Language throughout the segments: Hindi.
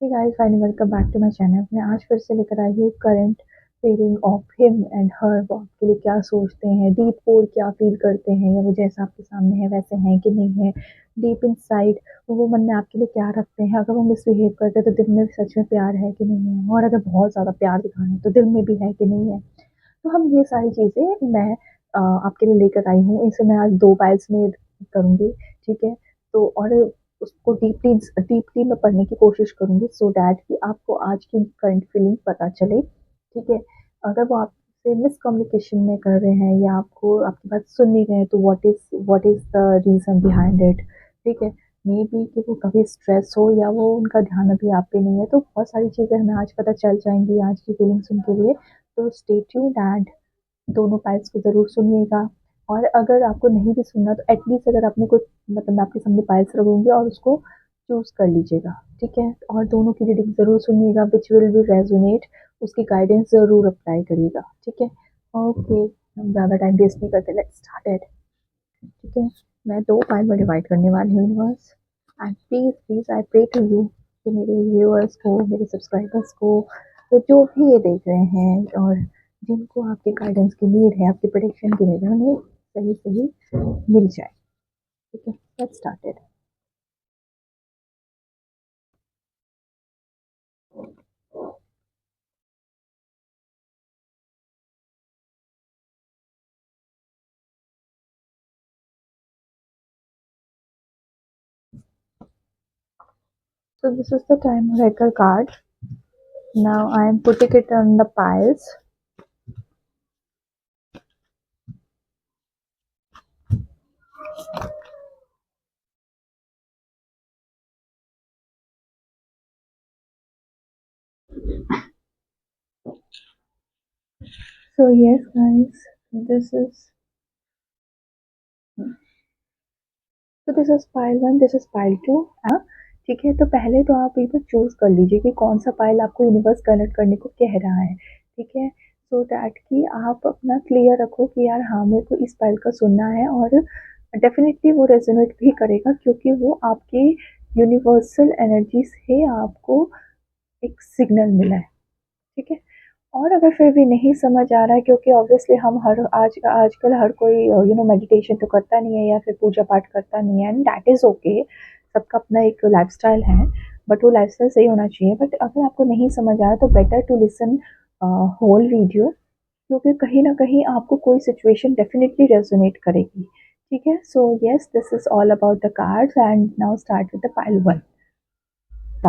Hey guys, finally welcome back to my channel. मैं आज फिर से लेकर आई हूँ current feeling of him and her. वो आपके लिए क्या सोचते हैं, डीप कोर क्या फील करते हैं, या वो जैसा आपके सामने है वैसे हैं कि नहीं है। डीप इनसाइड वो मन में आपके लिए क्या रखते हैं। अगर वो मिसबिहेव करते हैं तो दिल में सच में प्यार है कि नहीं है, और अगर बहुत ज़्यादा प्यार दिखा रहे हैं तो दिल में भी है कि नहीं है। तो हम ये सारी चीज़ें मैं आपके लिए लेकर आई हूँ। इसे मैं आज 2 पाइल्स में करूँगी, ठीक है? तो और उसको डीपली मैं पढ़ने की कोशिश करूँगी सो दैट कि आपको आज की करंट फीलिंग पता चले, ठीक है? अगर वो आपसे मिसकम्युनिकेशन में कर रहे हैं या आपको आपकी बात सुन नहीं रहे हैं तो what is the reason behind it, ठीक है? मेबी कि वो कभी स्ट्रेस हो या वो उनका ध्यान अभी आप पे नहीं है। तो बहुत सारी चीज़ें हमें आज पता चल जाएँगी आज की फीलिंग्स उनके लिए। तो स्टे ट्यून्ड एंड दोनों पार्ट्स को ज़रूर सुनिएगा। और अगर आपको नहीं भी सुनना तो एटलीस्ट अगर आपने कुछ मतलब मैं आपके सामने पार्ट्स रखूँगी और उसको चूज़ कर लीजिएगा, ठीक है? और दोनों की रीडिंग ज़रूर सुनिएगा व्हिच विल बी रेज़ोनेट, उसकी गाइडेंस ज़रूर अप्लाई करिएगा, ठीक है? ओके, हम ज़्यादा टाइम वेस्ट नहीं करते, लेट्स स्टार्ट इट। ठीक है? मैं 2 पार्ट में डिवाइड करने वाली हूँ universe. And please please I pray to you कि मेरे व्यूअर्स को, मेरे सब्सक्राइबर्स को, या जो भी ये देख रहे हैं और जिनको आपके गाइडेंस की नीड है, आपके प्रोटेक्शन की नीड है, उन्हें सही-सही मिल जाए। ठीक है? Let's start it. So this is the time oracle card. Now I am putting it on the piles. So yes guys, this is this is pile 1, this is pile 2। ठीक है? तो पहले तो आप एक बार चूज़ कर लीजिए कि कौन-सा पाइल आपको यूनिवर्स कनेक्ट करने को कह रहा है, ठीक है? सो दैट कि आप अपना क्लियर रखो कि यार हाँ, मेरे को इस पाइल का सुनना है, और डेफ़िनिटली वो रेज़ोनेट भी करेगा क्योंकि वो आपकी यूनिवर्सल एनर्जी से आपको एक सिग्नल मिला है, ठीक है? और अगर फिर भी नहीं समझ आ रहा है, क्योंकि ऑब्वियसली हम हर आजकल हर कोई मेडिटेशन तो करता नहीं है या फिर पूजा पाठ करता नहीं है, एंड दैट इज़ ओके। सबका अपना एक लाइफस्टाइल है, बट वो लाइफस्टाइल सही होना चाहिए। बट अगर आपको नहीं समझ आ रहा तो better to listen whole video, क्योंकि कहीं ना कहीं आपको कोई सिचुएशन डेफिनेटली रेजोनेट करेगी, ठीक है? So yes, this is all about the cards and now start with the pile 1।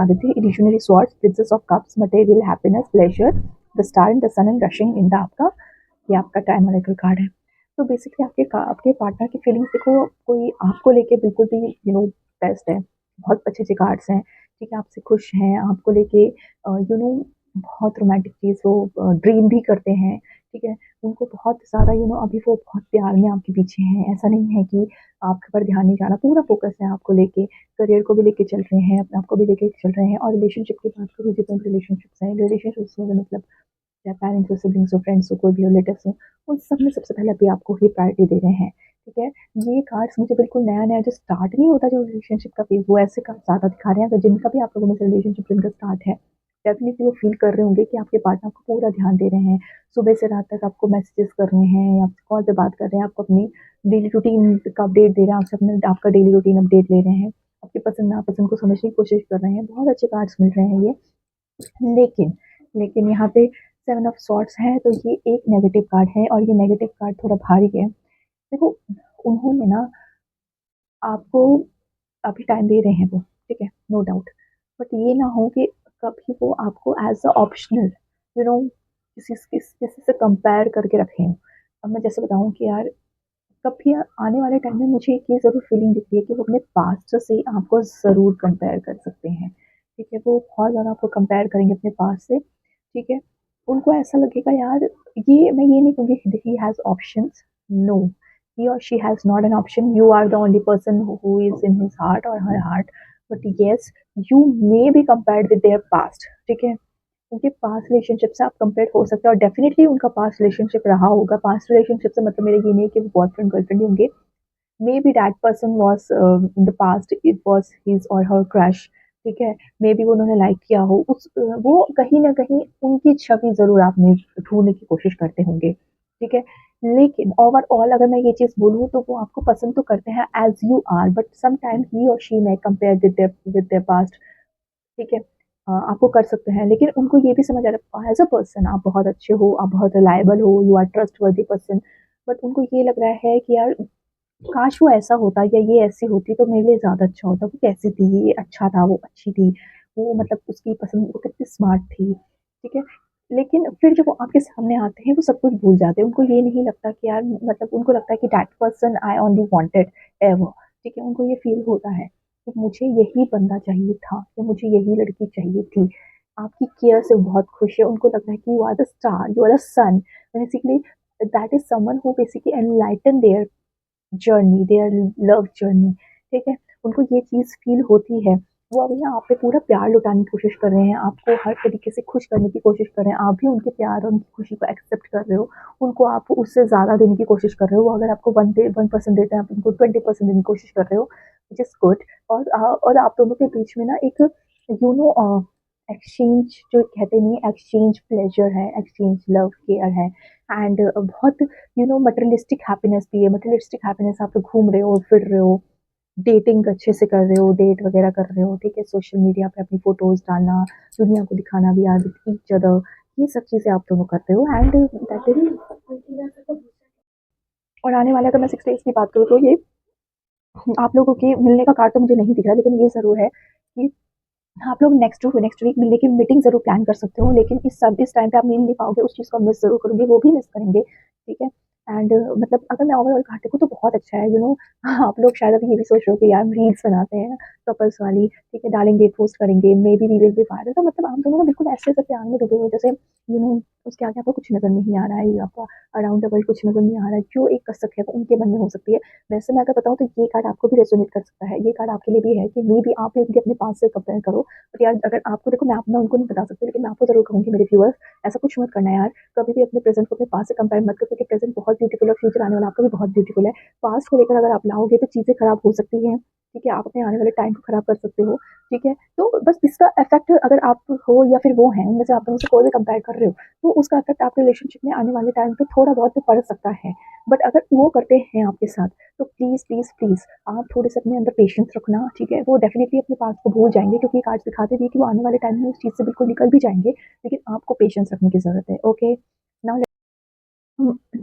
Aditi, illusionary swords, princess of cups, material happiness, pleasure, the star in the sun and rushing in the आपका ये आपका टाइम ऑरेकल कार्ड है। तो बेसिकली आपके पार्टनर की फीलिंग्स देखो, कोई आपको लेके बिल्कुल भी बेस्ट है। बहुत अच्छे-अच्छे कार्ड्स हैं, ठीक है? आपसे खुश हैं, आपको लेके बहुत रोमांटिक चीज़ वो ड्रीम भी करते हैं, ठीक है? उनको बहुत ज़्यादा अभी वो बहुत प्यार में आपके पीछे हैं। ऐसा नहीं है कि आपके ऊपर ध्यान नहीं जा रहा, पूरा फ़ोकस है आपको लेके। करियर को भी लेके चल रहे हैं, अपने आप को भी लेके चल रहे हैं। और रिलेशनशिप की बात करूँ, जितने भी रिलेशनशिप्स हैं, रिलेशनशिप्स में मतलब चाहे पेरेंट्स हो, सिबलिंग्स हो, फ्रेंड्स हो, कोई भी रिलेटिव्स हो, उन सब में सबसे पहले अभी आपको ही प्रायोरिटी दे रहे हैं, ठीक है? ये कार्ड्स मुझे बिल्कुल नया-नया जो स्टार्ट नहीं होता, जो रिलेशनशिप का फेज़, वो ऐसे कार्ड ज़्यादा दिखा रहे हैं। अगर जिनका भी आप लोगों में से रिलेशनशिप जिनका स्टार्ट है, डेफ़िनिटली वो फ़ील कर रहे होंगे कि आपके पार्टनर आपको पूरा ध्यान दे रहे हैं। सुबह से रात तक आपको मैसेजेस कर रहे हैं, आपसे कॉल पे बात कर रहे हैं, आपको अपनी डेली रूटीन का अपडेट दे रहे हैं, आपसे अपने आपका डेली रूटीन अपडेट ले रहे हैं, आपकी पसंद-नापसंद को समझने की कोशिश कर रहे हैं। बहुत अच्छे कार्ड्स मिल रहे हैं ये। लेकिन लेकिन यहाँ पे 7 ऑफ सॉर्ड्स है, तो ये एक नेगेटिव कार्ड है, और ये नेगेटिव कार्ड थोड़ा भारी है। देखो, उन्होंने ना आपको अभी टाइम दे रहे हैं वो, ठीक है? No doubt. बट ये ना हो कि कभी वो आपको as a optional you know किसी से कंपेयर करके रखें। अब मैं जैसे बताऊँ कि यार, कभी आने वाले टाइम में मुझे एक ये ज़रूर फीलिंग दिखती है कि वो अपने पास्ट से आपको ज़रूर कंपेयर कर सकते हैं, ठीक है? वो बहुत ज़्यादा आपको कंपेयर करेंगे अपने पास्ट से, ठीक है? उनको ऐसा लगेगा यार, ये मैं ये नहीं कहूँगी he has options, no, he or she has not an option. You are the only person who is in his heart or her heart. But yes, you may be compared with their past, ठीक है? उनके पास्ट रिलेशनशिप से आप कंपेयर हो सकते हैं, और डेफिनेटली उनका पास्ट रिलेशनशिप रहा होगा। पास्ट रिलेशनशिप से मतलब मेरा ये नहीं है कि वो बॉयफ्रेंड गर्लफ्रेंड ही होंगे। Maybe that person was in the past, it was his or her crush, ठीक है? मेबी उन्होंने लाइक किया हो, वो कहीं न कहीं उनकी छवि ज़रूर आप में ढूँढने की कोशिश करते होंगे, ठीक है? लेकिन ओवरऑल अगर मैं ये चीज़ बोलूँ तो वो आपको पसंद तो करते हैं as you are, but some time ही और she may compare with their past, ठीक है? आपको कर सकते हैं, लेकिन उनको ये भी समझ आ रहा है एज़ अ पर्सन आप बहुत अच्छे हो, आप बहुत रिलायबल हो, you are trustworthy person, but उनको ये लग रहा है कि यार काश वो ऐसा होता या ये ऐसी होती तो मेरे लिए ज़्यादा अच्छा होता। वो कैसी थी, ये अच्छा था, वो अच्छी थी, वो मतलब उसकी पसंद वो कितनी स्मार्ट थी, ठीक है? लेकिन फिर जब वो आपके सामने आते हैं, वो सब कुछ भूल जाते हैं। उनको ये नहीं लगता कि यार मतलब उनको लगता है कि that person I only wanted ever, ठीक है? उनको ये फ़ील होता है कि मुझे यही बंदा चाहिए था या मुझे यही लड़की चाहिए थी। आपकी केयर से बहुत खुश है, उनको लगता है कि you are the star, you are the sun, basically that is someone who basically enlighten their journey, their love journey, ठीक है? उनको ये चीज़ फ़ील होती है। वो अब यहाँ आप पे पूरा प्यार लुटाने की कोशिश कर रहे हैं, आपको हर तरीके से खुश करने की कोशिश कर रहे हैं, आप भी उनके प्यार और उनकी खुशी को एक्सेप्ट कर रहे हो, उनको आप उससे ज़्यादा देने की कोशिश कर रहे हो, वो अगर आपको 1% देते हैं, आप उनको 20% देने की कोशिश कर रहे हो, व्हिच इज़ गुड। और आप दोनों के बीच में ना एक यू नो एक्सचेंज जो कहते नहीं एक्सचेंज प्लेज़र है, एक्सचेंज लव, केयर है, एंड बहुत मटेरियलिस्टिक हैप्पीनेस भी है। मटेरियलिस्टिक हैप्पीनेस आप लोग घूम रहे हो, फिर रहे हो, डेटिंग अच्छे से कर रहे हो, डेट वगैरह कर रहे हो, ठीक है? सोशल मीडिया पे अपनी फ़ोटोज़ डालना, दुनिया को दिखाना we are with each other, ये सब चीज़ें आप दोनों करते हो, एंड दैट इज़। और आने वाले अगर मैं 6 डेज़ की बात करूँ तो ये आप लोगों के मिलने का कार्ड तो मुझे नहीं दिख रहा, लेकिन ये ज़रूर है कि आप लोग नेक्स्ट वीक मिलने की मीटिंग ज़रूर प्लान कर सकते हो, लेकिन इस टाइम पे आप मिल नहीं पाओगे, उस चीज़ को मिस ज़रूर करोगे, वो भी मिस करेंगे, ठीक है? एंड मतलब अगर मैं ओवरऑल कार्ड देखूँ तो बहुत अच्छा है, आप लोग शायद अभी ये भी सोच रहे हो कि यार रील्स बनाते हैं कपल्स वाली, ठीक है? डालेंगे, पोस्ट करेंगे, maybe we will be viral, तो मतलब आप दोनों ना बिल्कुल ऐसे-ऐसे प्यार में डूबे हो जैसे उसके आगे आपको कुछ नज़र नहीं आ रहा है, आपका अराउंड द वर्ल्ड कुछ नज़र नहीं आ रहा है, जो एक कसक है वो उनके मन में हो सकती है। वैसे मैं अगर बताऊँ तो ये कार्ड आपको भी रेज़ोनेट कर सकता है, ये कार्ड आपके लिए भी है कि मेबी आप भी उनके अपने पास से कंपेयर करो, बट यार अगर आपको देखो मैं उनको नहीं बता सकती, लेकिन मैं आपको ज़रूर कहूँगी मेरे व्यूअर्स, ऐसा कुछ मत करना यार, कभी भी अपने प्रेज़ेंट को अपने पास्ट से कंपेयर मत करो, क्योंकि प्रेज़ेंट बहुत ब्यूटीफुल है और फ्यूचर आने वाला आपका भी बहुत ब्यूटीफुल है। पास्ट को लेकर अगर आप लाओगे तो चीज़ें खराब हो सकती हैं, ठीक है? आप अपने आने वाले टाइम को खराब कर सकते हो, ठीक है? तो बस इसका इफ़ेक्ट अगर आप हो या फिर वो हैं, उनमें से आप दोनों से कोई भी कंपेयर कर रहे हो, तो उसका इफ़ेक्ट आपके रिलेशनशिप में आने वाले टाइम पे थोड़ा बहुत तो पड़ सकता है। बट अगर वो करते हैं आपके साथ, तो प्लीज़, प्लीज़, प्लीज़ आप थोड़े-से अपने अंदर पेशेंस रखना, ठीक है? वो डेफ़िनिटली अपने पास्ट को भूल जाएँगे, क्योंकि ये कार्ड्स दिखाते भी हैं कि वो आने वाले टाइम में उस चीज़ से बिल्कुल निकल भी जाएँगे, लेकिन आपको पेशेंस रखने की ज़रूरत है, ओके? नाउ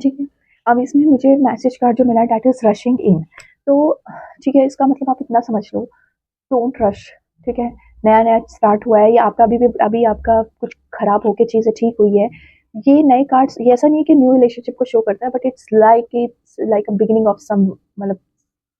ठीक है। अब इसमें मुझे मैसेज कार्ड जो मिला है दैट इज़ रशिंग इन, तो ठीक है, इसका मतलब आप इतना समझ लो, डोंट रश, ठीक है? नया-नया स्टार्ट हुआ है या आपका अभी आपका कुछ खराब होके चीज़ें ठीक हुई है। ये नए कार्ड्स ये ऐसा नहीं है कि न्यू रिलेशनशिप को शो करता है, but it's like a beginning of some मतलब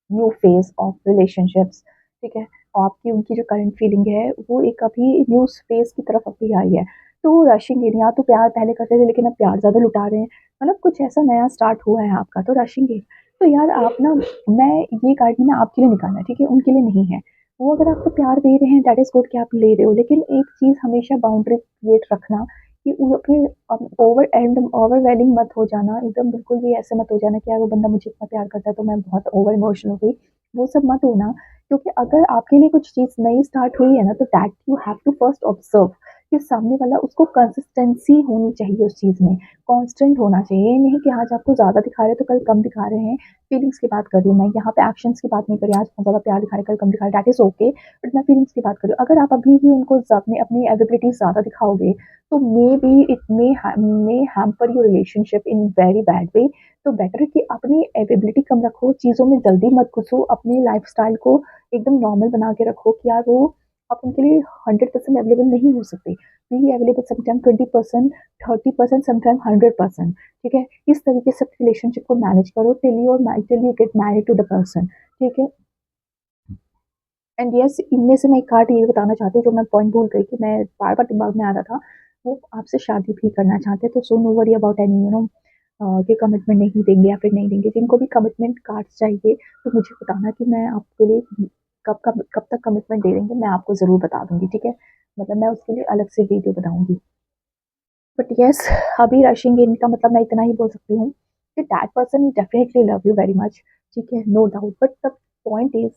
न्यू फेज़ ऑफ रिलेशनशिप्स, ठीक है? और आपकी उनकी जो करंट फीलिंग है, वो एक अभी न्यू फेज़ की तरफ अभी आई है। तो रशिंग इन, या तो प्यार पहले करते थे लेकिन अब प्यार ज़्यादा लुटा रहे हैं, मतलब कुछ ऐसा नया स्टार्ट हुआ है आपका, तो रशिंग इन। तो यार आप ना मैं ये कार्ड मैंने आपके लिए निकाला है, ठीक है? उनके लिए नहीं है। वो अगर आपको प्यार दे रहे हैं दैट इज़ गुड कि आप ले रहे हो, लेकिन एक चीज़ हमेशा बाउंड्री क्रिएट रखना कि वो फिर एकदम ओवरवेलमिंग मत हो जाना, एकदम बिल्कुल भी ऐसे मत हो जाना कि यार वो बंदा मुझे इतना प्यार करता है तो मैं बहुत ओवर इमोशनल हो गई, वो सब मत होना। क्योंकि अगर आपके लिए कुछ चीज़ नई स्टार्ट हुई है ना, तो that you have to first observe कि सामने वाला उसको कंसिस्टेंसी होनी चाहिए उस चीज़ में, कांस्टेंट होना चाहिए। ये नहीं कि आज आपको ज़्यादा दिखा रहे हैं तो कल कम दिखा रहे हैं। फीलिंग्स की बात कर रही हूँ मैं, यहाँ पे एक्शंस की बात नहीं कर रही, आज बहुत ज़्यादा प्यार दिखा रहे हैं, कल कम दिखा रहे हैं, दैट इज़ ओके, बट मैं फीलिंग्स की बात कर रही हूँ। अगर आप अभी भी उनको अपनी अपनी अवेबिलिटी ज़्यादा दिखाओगे, तो may it may hamper your relationship in very bad way. तो बेटर है कि अपनी अवेबिलिटी कम रखो, चीज़ों में जल्दी मत घुसो, अपने लाइफ़स्टाइल को एकदम नॉर्मल बना के रखो कि यार वो आप उनके लिए 100% अवेलेबल नहीं हो सकते। बी अवेलेबल समटाइम 20%, 30%, समटाइम 100%, ठीक है? इस तरीके से रिलेशनशिप को मैनेज करो till you get married to the person, ठीक है? एंड यस, इनमें से मैं एक कार्ड ये बताना चाहती हूँ जो मैं पॉइंट भूल गई कि मैं बार-बार दिमाग में आ रहा था, वो आपसे शादी भी करना चाहते हैं, तो so no worry about any कि कमिटमेंट नहीं देंगे या फिर नहीं देंगे। जिनको भी कमिटमेंट कार्ड्स चाहिए, तो मुझे बताना कि मैं आपके लिए कब तक कमिटमेंट दे देंगे, मैं आपको ज़रूर बता दूँगी, ठीक है? मतलब मैं उसके लिए अलग से वीडियो बनाऊँगी। बट यस, अभी रशिंग इन का मतलब मैं इतना ही बोल सकती हूँ कि that person definitely love you very much, ठीक है? No doubt, but the point is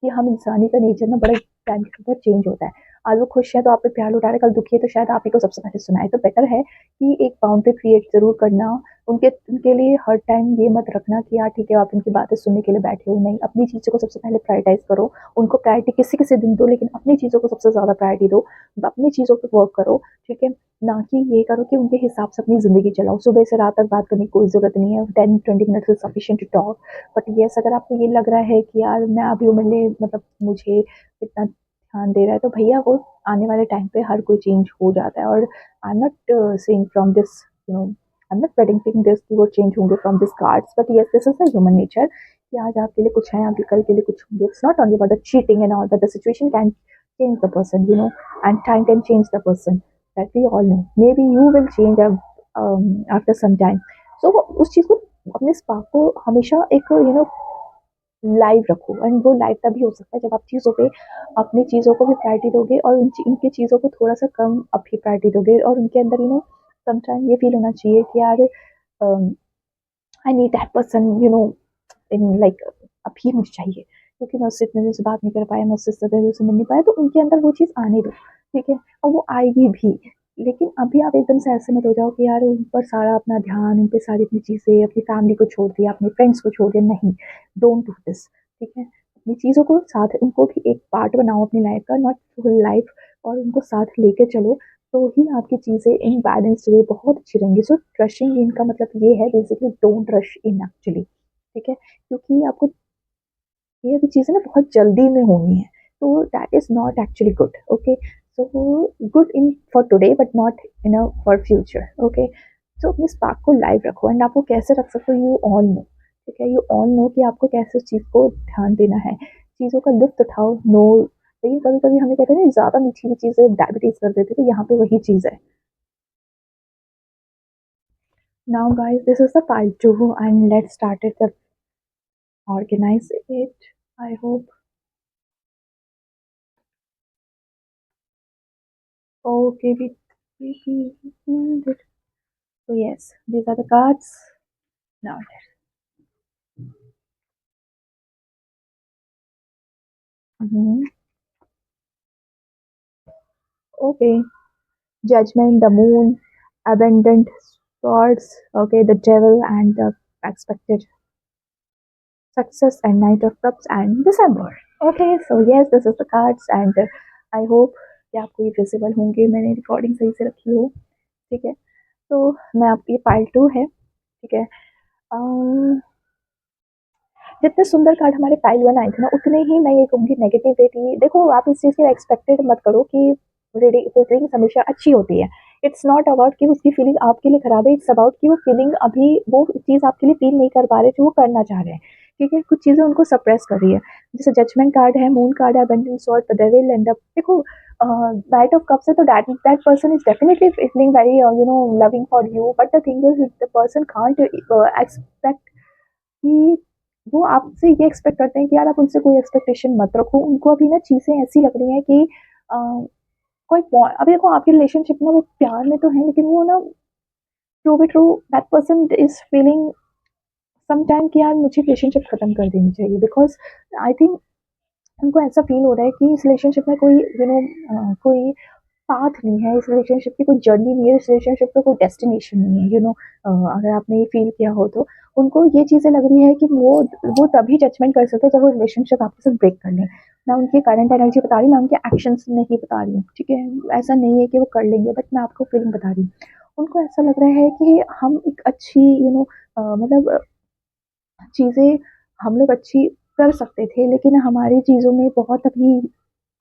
कि हम इंसानी का नेचर ना बड़ा टाइम के बहुत चेंज होता है। आज वो खुश है तो आप पे प्यार लौटा रहे, कल दुखी है तो शायद आप ही को सबसे पहले सुनाए। तो बेटर है कि एक बाउंड्री क्रिएट ज़रूर करना। उनके लिए हर टाइम ये मत रखना कि यार ठीक है आप उनकी बातें सुनने के लिए बैठे हो, नहीं, अपनी चीज़ों को सबसे पहले प्रायोरिटाइज़ करो। उनको प्रायोरिटी किसी-किसी दिन दो, लेकिन अपनी चीज़ों को सबसे ज़्यादा प्रायोरिटी दो। अपनी चीज़ों पे वर्क करो, ठीक है? ना कि ये करो कि उनके हिसाब से अपनी ज़िंदगी चलाओ। सुबह से रात तक बात करने की कोई ज़रूरत नहीं है, 10-20 minutes is sufficient to talk. But yes, अगर आपको ये लग रहा है कि यार मैं अभी मिलने मतलब मुझे इतना ध्यान दे रहा है, तो भैया वो आने वाले टाइम पे हर कोई चेंज हो जाता है। और I am not saying from this, you know, I am not predicting this कि वो चेंज होंगे from this cards, but yes this is the human nature कि आज आपके लिए कुछ है, आगे कल के लिए कुछ होंगे। It's not only about the cheating and all, but the situation can change the person, you know, and time can change the person. That we all know. Maybe you will change after some time. So उस चीज़ को, अपने स्पार्क को हमेशा एक लाइव रखो। एंड वो लाइव तभी हो सकता है जब आप चीज़ों पे, अपनी चीज़ों को भी प्रायोरिटी दोगे और उनकी चीज़ों को थोड़ा सा कम अभी प्रायोरिटी दोगे। और उनके अंदर समटाइम ये फील होना चाहिए कि यार I need that person, in like अभी मुझे चाहिए, क्योंकि मैं उससे इतने दिन से बात नहीं कर पाया, मैं उससे इतने दिन से मिल नहीं पाया। तो उनके अंदर वो चीज़ आने दो, ठीक है? और वो आएगी भी। लेकिन अभी आप एकदम से ऐसे मत हो जाओ कि यार उन पर सारा अपना ध्यान, उन पे सारी अपनी चीज़ें, अपनी फैमिली को छोड़ दिया, अपने फ्रेंड्स को छोड़ दिया। नहीं, डोंट डू दिस, ठीक है? अपनी चीज़ों को साथ, उनको भी एक पार्ट बनाओ अपनी लाइफ का, नॉट फुल लाइफ, और उनको साथ लेके चलो। तो ही आपकी चीज़ें इन बैलेंस्ड वे बहुत अच्छी रहेंगी। सो रशिंग इन का मतलब ये है basically, don't rush in actually, ठीक है? क्योंकि आपको ये अभी चीज़ें ना बहुत जल्दी में होनी है, तो that is not actually good. Okay, so good in for today but not in a for future. Okay, so अपने स्पार्क को लाइव रखो। एंड आपको कैसे रख सकते हो, यू ऑल नो, ठीक है? यू ऑल नो कि आपको कैसे उस चीज़ को ध्यान देना है, चीज़ों का लुफ्त उठाओ। नो, लेकिन कभी कभी हमें कहते हैं ना ज़्यादा मीठी हुई चीज़ें डायबिटीज़ कर देती है, तो यहाँ पे वही चीज़ है। Now guys, this is the part 2 and let's start it, organize it, I hope. Okay, so yes, these are the cards. Now, mhm. Okay, Judgment, the Moon, Abundant Swords. Okay, the Devil and the Expected Success, and Knight of Cups and December. Okay, so yes, this is the cards, and I hope कि आपको ये विजिबल होंगे, मैंने रिकॉर्डिंग सही से रखी हो, ठीक है? तो मैं आपकी पार्ट 2 है, ठीक है? अम, जितने सुंदर कार्ड हमारे पाइल वन आए थे ना, उतने ही मैं ये कहूँगी नेगेटिविटी। देखो, आप इस चीज़ की एक्सपेक्टेड मत करो कि रीडिंग हमेशा अच्छी होती है। इट्स नॉट अबाउट कि उसकी फीलिंग आपके लिए खराब है, इट्स अबाउट कि वो फीलिंग अभी वो चीज़ आपके लिए फील नहीं कर पा रहे जो वो करना चाह रहे हैं, ठीक है? कुछ चीज़ें उनको सप्रेस कर रही है। जैसे जजमेंट कार्ड है, मून कार्ड है, abundance sword, the devil and the, देखो नाइट ऑफ कप्स है, तो that person is definitely feeling very loving for you, but the thing is the person can't expect कि वो आपसे ये एक्सपेक्ट करते हैं कि यार आप उनसे कोई एक्सपेक्टेशन मत रखो। उनको अभी ना चीज़ें ऐसी लग रही हैं कि अ, कोई अभी देखो आपकी रिलेशनशिप ना वो प्यार में तो है, लेकिन वो ना true be true, that person is feeling some time कि यार मुझे रिलेशनशिप खत्म कर देनी चाहिए, बिकॉज आई थिंक उनको ऐसा फील हो रहा है कि इस रिलेशनशिप में कोई कोई पाथ नहीं है, इस रिलेशनशिप की कोई जर्नी नहीं है, इस रिलेशनशिप का कोई डेस्टिनेशन नहीं है, अगर आपने ये फील किया हो तो उनको ये चीज़ें लग रही है कि वो तभी जजमेंट कर सकते हैं जब वो रिलेशनशिप आपके साथ ब्रेक कर लें। मैं उनकी करंट एनर्जी बता रही हूँ, मैं उनके एक्शंस नहीं बता रही हूँ, ठीक है? ऐसा नहीं है कि वो कर लेंगे, बट मैं आपको फीलिंग बता रही हूँ। उनको ऐसा लग रहा है कि हम एक अच्छी मतलब चीज़ें हम लोग अच्छी कर सकते थे, लेकिन हमारी चीज़ों में बहुत अभी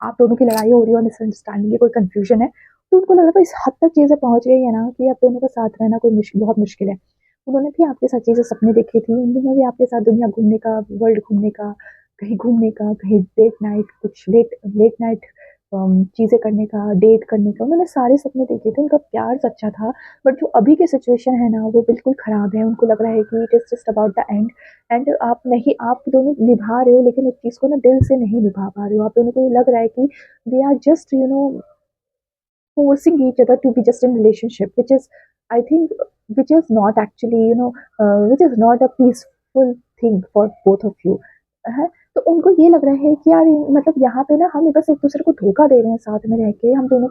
आप दोनों की लड़ाई हो रही है और मिसअंडरस्टैंडिंग है, कोई कन्फ्यूजन है, तो उनको लग रहा है इस हद तक चीज़ें पहुँच गई है ना कि अब दोनों का साथ रहना कोई बहुत मुश्किल है। उन्होंने भी आपके साथ चीज़ें सपने देखे थी, उन्होंने भी आपके साथ दुनिया घूमने का, वर्ल्ड घूमने का, कहीं घूमने का, कहीं लेट नाइट, कुछ लेट लेट नाइट चीज़ें करने का, डेट करने का, उन्होंने सारे सपने देखे थे, उनका प्यार सच्चा था। बट जो अभी की सिचुएशन है ना, वो बिल्कुल ख़राब है, उनको लग रहा है कि it is just about the end. And आप दोनों निभा रहे हो, लेकिन उस चीज़ को ना दिल से नहीं निभा पा रहे हो। आप दोनों को ये लग रहा है कि they are just forcing each other to be just in relationship, which is, I think, which is not actually, which is not a peaceful thing for both of you. तो उनको ये लग रहा है कि यार मतलब यहाँ पे ना हम बस एक-दूसरे को धोखा दे रहे हैं साथ में रह के, हम दोनों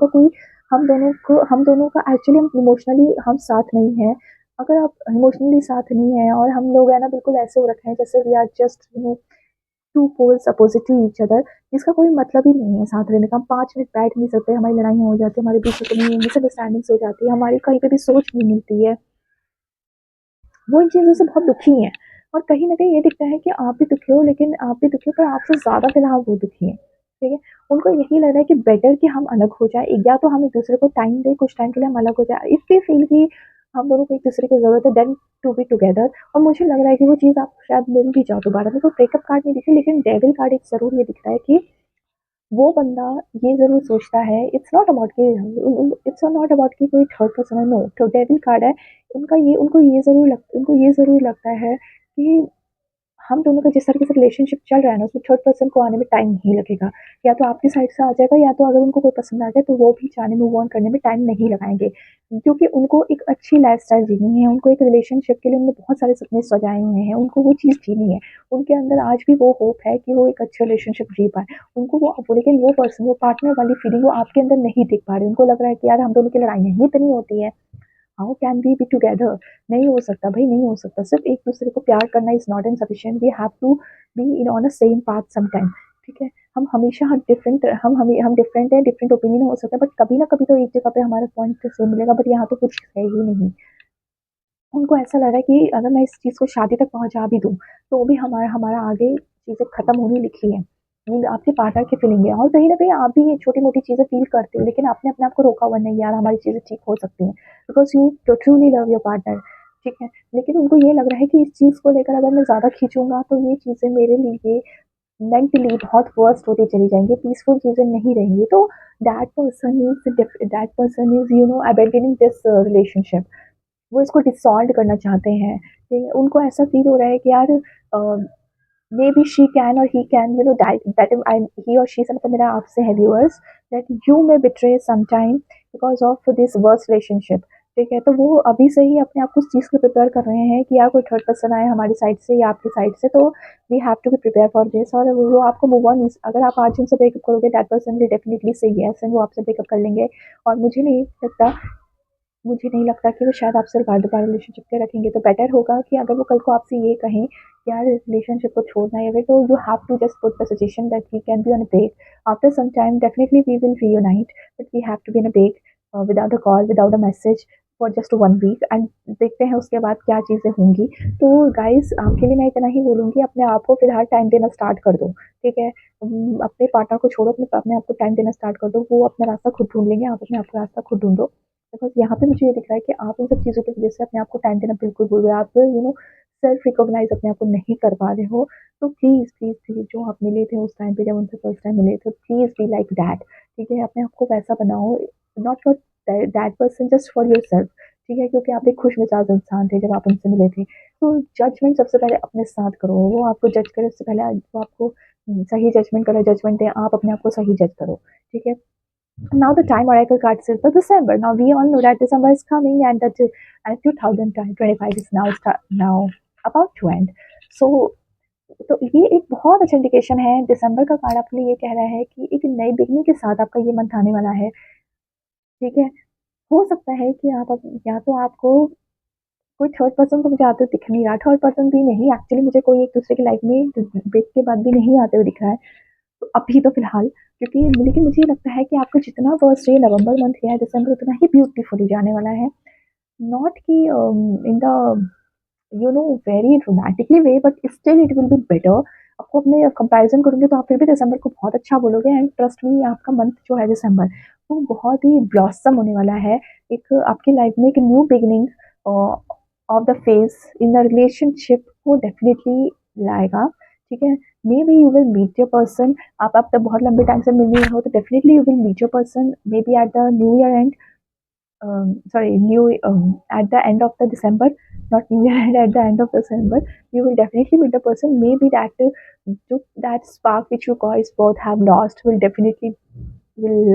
का एक्चुअली हम इमोशनली हम साथ नहीं हैं। अगर आप इमोशनली साथ नहीं हैं और हम लोग है ना बिल्कुल ऐसे हो रखे हैं जैसे we are just two poles opposite to each other, जिसका कोई मतलब ही नहीं है साथ रहने का। हम 5 मिनट बैठ नहीं सकते, हमारी लड़ाइयाँ हो जाती है, हमारे बीच में कभी मिसअंडरस्टैंडिंग्स हो जाती है, हमारी कहीं पे भी सोच नहीं मिलती है। वो इन चीज़ों से बहुत दुखी हैं और कहीं न कहीं ये दिखता है कि आप भी दुखी हो, लेकिन आप भी दुखी हो पर आपसे ज़्यादा फिलहाल वो दुखी हैं, ठीक है? उनको यही लग रहा है कि बेटर कि हम अलग हो जाएँ, या तो हम एक-दूसरे को टाइम दें, कुछ टाइम के लिए हम अलग हो जाएँ। इफ दे फील कि हम दोनों को एक-दूसरे की ज़रूरत है, देन टू बी टुगेदर। और मुझे लग रहा है कि वो चीज़ आपको शायद मिल भी जाओ दोबारा। मेरे को ब्रेकअप कार्ड नहीं दिखे, लेकिन डेविल कार्ड एक ज़रूर ये दिख रहा है कि वो बंदा ये ज़रूर सोचता है, इट्स नॉट अबाउट कि कोई थर्ड पर्सन है, नो। तो डेविल कार्ड है, उनको ये ज़रूर लगता है कि हम दोनों का जिस तरीके से रिलेशनशिप चल रहा है ना, उसमें थर्ड पर्सन को आने में टाइम नहीं लगेगा। या तो आपकी साइड से आ जाएगा, या तो अगर उनको कोई पसंद आ जाए तो वो भी चाहे मूव ऑन करने में टाइम नहीं लगाएँगे। क्योंकि उनको एक अच्छी लाइफ़स्टाइल जीनी है, उनको एक रिलेशनशिप के लिए उन्होंने बहुत सारे सपने सजाए हुए हैं, उनको वो चीज़ जीनी है। उनके अंदर आज भी वो होप है कि वो एक अच्छा रिलेशनशिप जी पाएँ। उनको वो लेकिन वो पर्सन, वो पार्टनर वाली फीलिंग वो आपके अंदर नहीं दिख पा रही। उनको लग रहा है कि यार हम दोनों की लड़ाइयाँ ही इतनी होती हैं, how can we be together? नहीं हो सकता भाई, नहीं हो सकता। सिर्फ़ एक-दूसरे को प्यार करना is not sufficient, we have to be in on a same path sometime, ठीक है? हम डिफरेंट हैं, डिफरेंट ओपिनियन हो सकता है, बट कभी ना कभी तो एक जगह पे हमारा पॉइंट सेम मिलेगा, बट यहाँ तो कुछ है ही नहीं। उनको ऐसा लग रहा है कि अगर मैं इस चीज़ को शादी तक पहुँचा भी दूँ, तो भी हमारा हमारा आगे चीज़ें खत्म होने लिखी हैं। वो आपके पार्टनर की फीलिंग है और कहीं न कहीं आप भी ये छोटी-मोटी चीज़ें फ़ील करते हो, लेकिन आपने अपने आप को रोका हुआ नहीं, यार हमारी चीज़ें ठीक हो सकती हैं, because you truly love your partner, ठीक है? लेकिन उनको ये लग रहा है कि इस चीज़ को लेकर अगर मैं ज़्यादा खींचूँगा, तो ये चीज़ें मेरे लिए मेंटली बहुत वर्स्ट होती चली जाएँगी, पीसफुल चीज़ें नहीं रहेंगी। तो that person is abandoning this relationship. वो इसको डिसॉल्व करना चाहते हैं। उनको ऐसा फ़ील हो रहा है कि यार मे बी शी कैन और ही कैन दैट आई ही और शी से मतलब मेरा आपसे है viewers, that you may betray sometime because of this worst relationship, ठीक है? तो वो अभी से ही अपने आप को उस चीज़ को प्रिपेयर कर रहे हैं कि यार कोई थर्ड पर्सन आए हमारी साइड से या आपकी साइड से, तो we have to be prepare for this. और वो आपको मूव ऑन अगर आप आज उनसे ब्रेकअप करोगे, दैट पर्सन विल डेफिनिटली से येस एंड वो आपसे ब्रेकअप कर लेंगे। और मुझे नहीं लगता कि वो शायद आपसे दोबारा रिलेशनशिप पे रखेंगे। तो बेटर होगा कि अगर वो कल को आपसे ये कहें कि यार रिलेशनशिप को छोड़ना है, तो you have to just put the suggestion that we can be on a break after some time, definitely we will reunite, but we have to be in a break without a call, without a message for just 1 week, and देखते हैं उसके बाद क्या चीज़ें होंगी। तो गाइज आपके लिए मैं इतना ही बोलूँगी, अपने आप को फिलहाल टाइम देना स्टार्ट कर दो, ठीक है? अपने पार्टनर को छोड़ो, अपने आप को टाइम देना स्टार्ट कर दो, वो अपना रास्ता खुद ढूंढ लेंगे, आप अपने आप का रास्ता खुद ढूंढो। बिकॉज़ यहाँ पे मुझे ये दिख रहा है कि आप इन सब चीज़ों की वज़ह से अपने आप को टाइम देना बिल्कुल भूल गए। आप सेल्फ रिकॉग्नाइज़ अपने आप को नहीं कर पा रहे हो। तो प्लीज़, प्लीज़, प्लीज़, जो आप मिले थे उस टाइम पे जब उनसे फर्स्ट टाइम मिले थे, प्लीज़ बी लाइक दैट, ठीक है? अपने आप को वैसा बनाओ, not for that person, just for yourself, ठीक है? क्योंकि आप एक खुशमिजाज इंसान थे जब आप उनसे मिले थे। तो जजमेंट सबसे पहले अपने साथ करो। वो आपको जज करे उससे पहले वो आपको सही जजमेंट करे, जजमेंट दें, आप अपने आप को सही जज करो, ठीक है? Now the time oracle card says the December. Now we all know that December is coming, and that 2025 is now about to end. So तो ये एक बहुत अच्छा इंडिकेशन है। दिसंबर का कार्ड आपके लिए ये कह रहा है कि एक नई बिगनिंग के साथ आपका ये मंथ आने वाला है, ठीक है? हो सकता है कि या तो आपको कोई थर्ड पर्सन तो मुझे आते हुए दिख नहीं रहा, थर्ड पर्सन भी नहीं, एक्चुअली मुझे कोई एक दूसरे की लाइफ में ब्रेक के बाद भी नहीं आते हुए दिख रहा है। तो अभी तो फिलहाल, क्योंकि लेकिन मुझे लगता है कि आपका जितना वर्स्ट डे नवंबर मंथ गया है, दिसंबर उतना ही ब्यूटीफुली जाने वाला है। नॉट कि in the very romantically way, but still it will be better. आपको अपने कंपैरिजन करूँगी तो आप फिर भी दिसंबर को बहुत अच्छा बोलोगे, एंड ट्रस्ट मी, आपका मंथ जो है दिसंबर, वो बहुत ही ब्लॉसम होने वाला है। एक आपकी लाइफ में एक new beginning of the phase in the relationship को डेफिनेटली लाएगा, ठीक है? Maybe you will meet your person. आप अब तक बहुत लंबे टाइम से मिल नहीं रहे हो, तो definitely you will meet your person, maybe at the new year end, sorry, at the end of the December, not New Year, and at the end of December, you will definitely meet the person. Maybe that spark which you guys both have lost will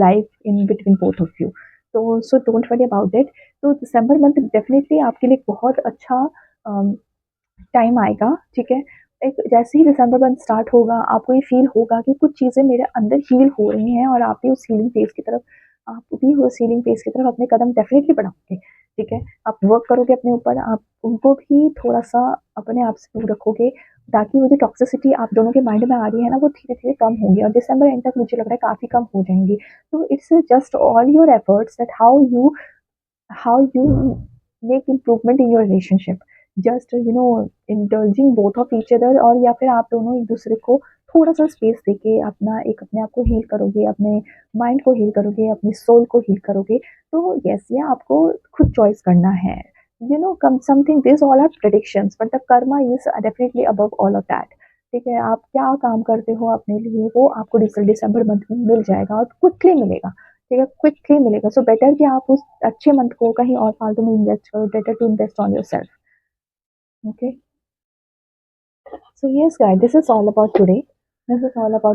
live in between both of you. So don't worry about it. तो दिसंबर मंथ डेफिनेटली आपके लिए बहुत अच्छा टाइम आएगा, ठीक है? एक जैसे ही दिसंबर मंथ स्टार्ट होगा, आपको ये फ़ील होगा कि कुछ चीज़ें मेरे अंदर हील हो रही हैं और आप भी उस हीलिंग फ़ेज़ की तरफ अपने कदम डेफ़िनिटली बढ़ाओगे, ठीक है? आप वर्क करोगे अपने ऊपर, आप उनको भी थोड़ा-सा अपने आप से दूर रखोगे, ताकि वो जो टॉक्सिसिटी आप दोनों के माइंड में आ रही है ना, वो धीरे-धीरे कम होंगी और दिसंबर एंड तक मुझे लग रहा है काफ़ी कम हो जाएँगी। तो it's just all your efforts that how you make improvement in your relationship, just indulging both of each other, और या फिर आप दोनों एक दूसरे को थोड़ा सा स्पेस देके अपने आप को हील करोगे, अपने माइंड को हील करोगे, अपनी सोल को हील करोगे। तो यस, ये आपको खुद चॉइस करना है। Come something, this all are predictions but the karma is definitely above all of that. ठीक है, आप क्या काम करते हो अपने लिए वो आपको दिसंबर मंथ में मिल जाएगा और क्विकली मिलेगा। ठीक है, क्विकली मिलेगा। सो बेटर कि आप उस अच्छे मंथ को कहीं और फालतू में इन्वेस्ट करो, better to invest on yourself. Okay, so yes guys, this is all about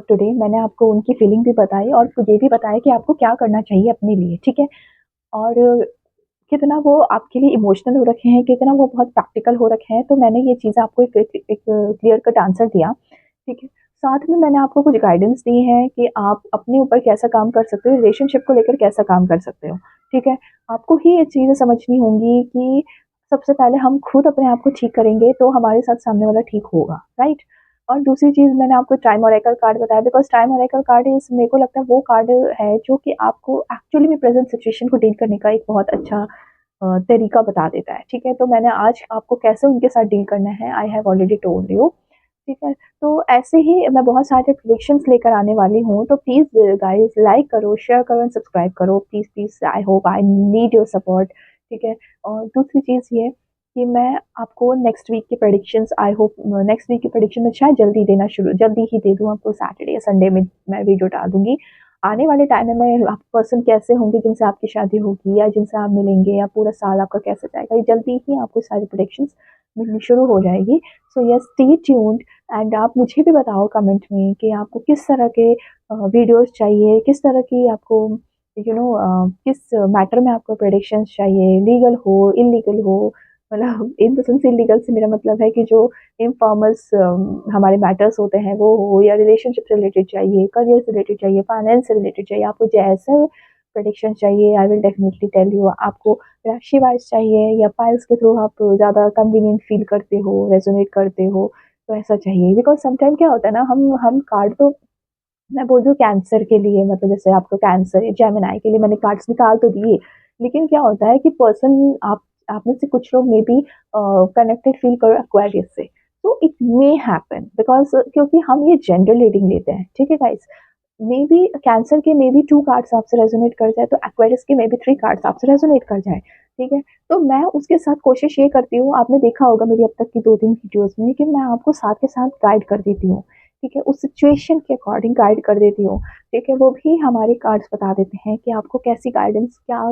today. मैंने आपको उनकी फीलिंग भी बताई और ये भी बताया कि आपको क्या करना चाहिए अपने लिए, ठीक है? और कितना वो आपके लिए इमोशनल हो रखे हैं, कितना वो बहुत प्रैक्टिकल हो रखे हैं, तो मैंने ये चीज़ आपको एक क्लियर कट आंसर दिया, ठीक है? साथ में मैंने आपको कुछ गाइडेंस दी है कि आप अपने ऊपर कैसा काम कर सकते हो, रिलेशनशिप को लेकर कैसा काम कर सकते हो, ठीक है? आपको ही ये चीज़ें समझनी होंगी कि सबसे पहले हम खुद अपने आप को ठीक करेंगे, तो हमारे साथ सामने वाला ठीक होगा, राइट? और दूसरी चीज़, मैंने आपको टाइम ऑरेकल कार्ड बताया, because time oracle card is, मेरे को लगता है वो कार्ड है जो कि आपको एक्चुअली में प्रेज़ेंट सिचुएशन को डील करने का एक बहुत अच्छा तरीका बता देता है, ठीक है? तो मैंने आज आपको कैसे उनके साथ डील करना है, I have already told you, ठीक है? तो ऐसे ही मैं बहुत सारे प्रेडिक्शंस लेकर आने वाली हूँ, तो प्लीज़ गाइज़ लाइक करो, शेयर करो एंड सब्सक्राइब करो, please, please, I hope I need your support, ठीक है? और दूसरी चीज़ ये कि मैं आपको नेक्स्ट वीक की प्रेडिक्शन मैं शायद जल्दी ही दे दूँ आपको, सैटरडे या संडे में मैं वीडियो डाल दूँगी। आने वाले टाइम में मैं आप पर्सन कैसे होंगे जिनसे आपकी शादी होगी या जिनसे आप मिलेंगे, या पूरा साल आपका कैसे जाएगा, ये जल्दी ही आपको सारी प्रेडिक्शंस मिलनी शुरू हो जाएगी। So yes, stay tuned and आप मुझे भी बताओ कमेंट में कि आपको किस तरह के वीडियोस चाहिए, किस तरह की आपको किस मैटर में आपको प्रेडिक्शंस चाहिए, लीगल हो, इलीगल हो, मतलब इन द सेंस इलीगल से मेरा मतलब है कि जो इनफॉर्मल्स हमारे मैटर्स होते हैं वो हो, या रिलेशनशिप से रिलेटेड चाहिए, करियर से रिलेटेड चाहिए, फाइनेंस से रिलेटेड चाहिए, आपको जैसे प्रेडिक्शन चाहिए I will definitely tell you. आपको राशि वाइज चाहिए या फाइल्स के थ्रू आप ज़्यादा कन्वीनियंट फील करते हो, रेजोनेट करते हो, तो ऐसा चाहिए। बिकॉज समटाइम क्या होता है ना, हम कार्ड तो, मैं बोल रही हूँ कैंसर के लिए, मतलब जैसे आपको कैंसर या जेमिनी के लिए मैंने कार्ड्स निकाल तो दिए, लेकिन क्या होता है कि पर्सन, आप में से कुछ लोग मे बी कनेक्टेड फील करो एक्वेरियस से, तो इट मे हैपन, बिकॉज क्योंकि हम ये जनरल रीडिंग लेते हैं, ठीक है गाइस? मे बी कैंसर के मे बी 2 कार्ड्स आपसे रेजोनेट कर जाए, तो एक्वेरियस के मे बी 3 कार्ड्स आपसे रेजोनेट कर जाए, ठीक है? तो मैं उसके साथ कोशिश ये करती हूँ, आपने देखा होगा मेरी अब तक की 2-3 वीडियोज़ में, कि मैं आपको साथ के साथ गाइड कर देती हूँ, ठीक है? उस सिचुएशन के अकॉर्डिंग गाइड कर देती हूँ, ठीक है? वो भी हमारे कार्ड्स बता देते हैं कि आपको क्या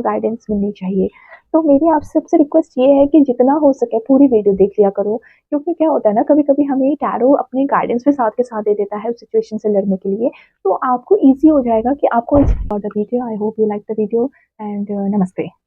गाइडेंस मिलनी चाहिए। तो मेरी आपसे सबसे रिक्वेस्ट ये है कि जितना हो सके पूरी वीडियो देख लिया करो, क्योंकि क्या होता है ना, कभी-कभी हमें टैरो अपने गाइडेंस भी साथ के साथ दे देता है उस सिचुएशन से लड़ने के लिए, तो आपको ईज़ी हो जाएगा कि आपको the video. I hope you like the video and नमस्ते।